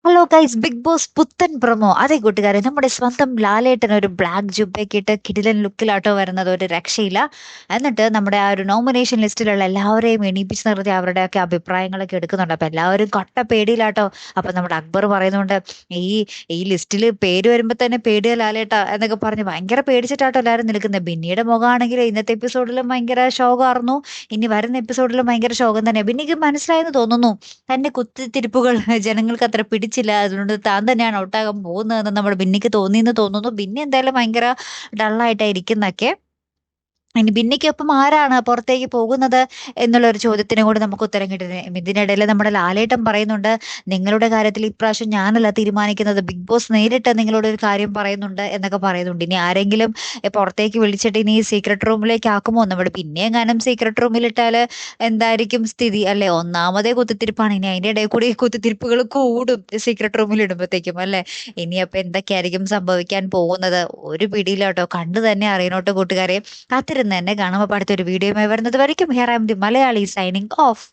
Hello guys, big boss പുത്തൻ promo. അതെ കൂട്ടുകാരെ, നമ്മുടെ സ്വന്തം ലാലേട്ടൻ ഒരു ബ്ലാക്ക് ജുബയൊക്കെ ഇട്ട് കിടിലൻ ലുക്കിലാട്ടോ വരുന്നത്, ഒരു രക്ഷയില്ല. എന്നിട്ട് നമ്മുടെ ആ ഒരു നോമിനേഷൻ ലിസ്റ്റിലുള്ള എല്ലാവരെയും എണീപ്പിച്ച് നിർത്തി അവരുടെയൊക്കെ അഭിപ്രായങ്ങളൊക്കെ എടുക്കുന്നുണ്ട്. അപ്പൊ എല്ലാവരും കട്ട പേടിയിലാട്ടോ. അപ്പൊ നമ്മുടെ അക്ബർ പറയുന്നുണ്ട്, ഈ ഈ ലിസ്റ്റിൽ പേര് വരുമ്പോ തന്നെ പേടിയ ലാലേട്ടാ എന്നൊക്കെ പറഞ്ഞ് ഭയങ്കര പേടിച്ചിട്ടാട്ടോ എല്ലാവരും നിൽക്കുന്നത്. ബിന്നിയുടെ മുഖമാണെങ്കിൽ ഇന്നത്തെ എപ്പിസോഡിലും ഭയങ്കര ശോകമായിരുന്നു, ഇനി വരുന്ന എപ്പിസോഡിലും ഭയങ്കര ശോകം തന്നെ. ബിന്നിക്ക് മനസ്സിലായെന്ന് തോന്നുന്നു, തന്റെ കുത്തിത്തിരിപ്പുകൾ ജനങ്ങൾക്ക് അത്ര പിടിച്ചില്ല, അതുകൊണ്ട് താൻ തന്നെയാണ് ഔട്ടാകാൻ പോകുന്നതെന്ന് നമ്മുടെ ബിന്നിക്ക് തോന്നിയെന്ന് തോന്നുന്നു. ബിന്നി എന്തായാലും ഭയങ്കര ഡള്ളായിട്ടായിരിക്കുന്നൊക്കെ. ഇനി ബിന്നിക്കൊപ്പം ആരാണ് പുറത്തേക്ക് പോകുന്നത് എന്നുള്ള ഒരു ചോദ്യത്തിന് കൂടി നമുക്ക് ഉത്തരം കിട്ടുന്നത്. ഇതിനിടയിൽ നമ്മുടെ ലാലേട്ടൻ പറയുന്നുണ്ട്, നിങ്ങളുടെ കാര്യത്തിൽ ഇപ്രാവശ്യം ഞാനല്ല തീരുമാനിക്കുന്നത്, ബിഗ് ബോസ് നേരിട്ട് നിങ്ങളോട് ഒരു കാര്യം പറയുന്നുണ്ട് എന്നൊക്കെ പറയുന്നുണ്ട്. ഇനി ആരെങ്കിലും പുറത്തേക്ക് വിളിച്ചിട്ട് ഇനി സീക്രട്ട് റൂമിലേക്ക് ആക്കുമോ? നമ്മുടെ പിന്നെ എങ്ങാനും സീക്രട്ട് റൂമിൽ ഇട്ടാല് എന്തായിരിക്കും സ്ഥിതി അല്ലെ? ഒന്നാമതേ കുത്തിത്തിരിപ്പാണ്, ഇനി അതിന്റെ ഇടയിൽ കൂടി കുത്തിത്തിരിപ്പുകൾ കൂടും സീക്രട്ട് റൂമിൽ ഇടുമ്പോഴത്തേക്കും അല്ലെ. ഇനി അപ്പൊ എന്തൊക്കെയായിരിക്കും സംഭവിക്കാൻ പോകുന്നത്? ഒരു പിടിയിലാട്ടോ, കണ്ടു തന്നെ അറിയണോട്ടോ കൂട്ടുകാരെ. കാത്തിരുന്ന് തന്നെ കാണുമ്പോൾ അടുത്തൊരു വീഡിയോയുമായി വരുന്നത് വരയ്ക്കും. Here I M the Malayali signing off.